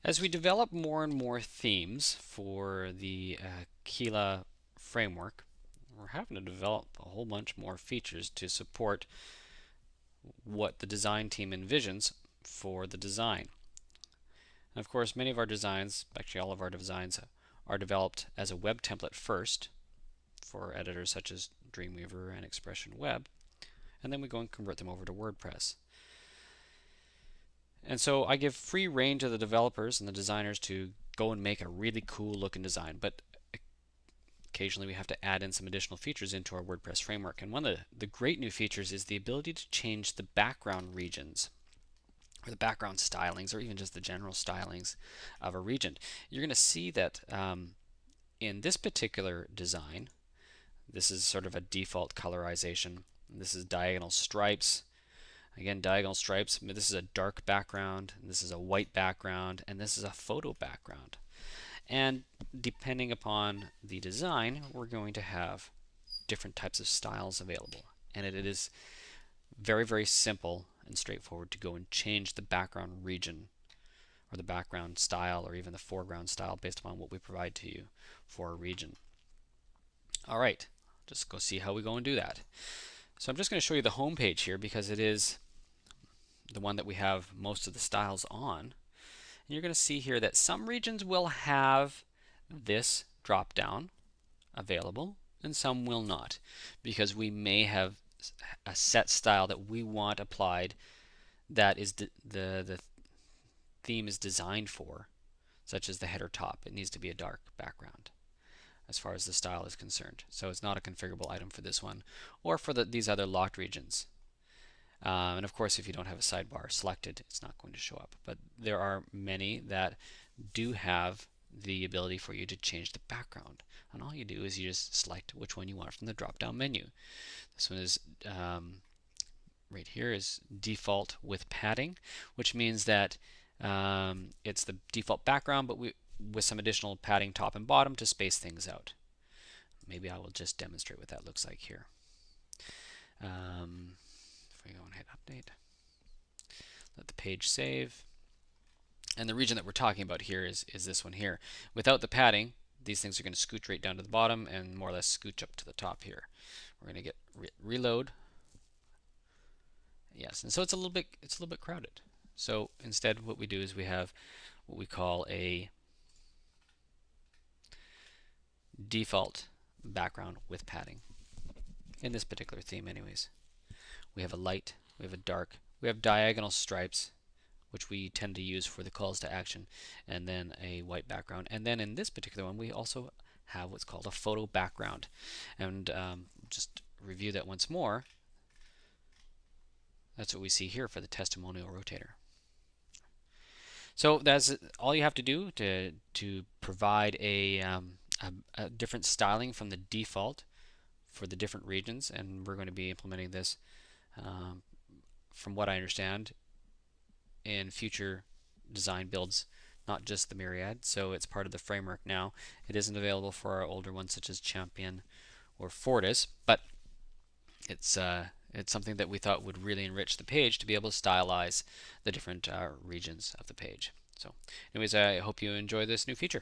As we develop more and more themes for the Keela framework, we're having to develop a whole bunch more features to support what the design team envisions for the design. And of course, many of our designs, actually all of our designs, are developed as a web template first for editors such as Dreamweaver and Expression Web, and then we go and convert them over to WordPress. And so I give free rein to the developers and the designers to go and make a really cool looking design, but occasionally we have to add in some additional features into our WordPress framework. And one of the great new features is the ability to change the background regions or the background stylings or even just the general stylings of a region. You're going to see that in this particular design, this is sort of a default colorization. This is diagonal stripes. Again, diagonal stripes. This is a dark background, this is a white background, and this is a photo background. And depending upon the design, we're going to have different types of styles available. And it is very, very simple and straightforward to go and change the background region or the background style or even the foreground style based upon what we provide to you for a region. All right, just go see how we go and do that. So I'm just going to show you the home page here because it is the one that we have most of the styles on. And you're going to see here that some regions will have this drop down available and some will not, because we may have a set style that we want applied that is the theme is designed for, such as the header top. It needs to be a dark background as far as the style is concerned. So it's not a configurable item for this one or for these other locked regions. And of course, if you don't have a sidebar selected, it's not going to show up. But there are many that do have the ability for you to change the background. And all you do is you just select which one you want from the drop-down menu. This one is right here is default with padding, which means that it's the default background, but with some additional padding top and bottom to space things out. Maybe I will just demonstrate what that looks like here. If we go and hit update, let the page save. And the region that we're talking about here is this one here. Without the padding, these things are going to scooch right down to the bottom and more or less scooch up to the top here. We're going to get reload. Yes, and so it's a little bit crowded. So instead, what we do is we have what we call a default background with padding. In this particular theme, anyways, we have a light, we have a dark, we have diagonal stripes, which we tend to use for the calls to action, and then a white background. And then in this particular one, we also have what's called a photo background. And just review that once more. That's what we see here for the testimonial rotator. So that's all you have to do to provide a different styling from the default for the different regions. And we're going to be implementing this, from what I understand, in future design builds, not just the Myriad. So it's part of the framework now. It isn't available for our older ones such as Champion or Fortis, but it's something that we thought would really enrich the page to be able to stylize the different regions of the page. So anyways, I hope you enjoy this new feature.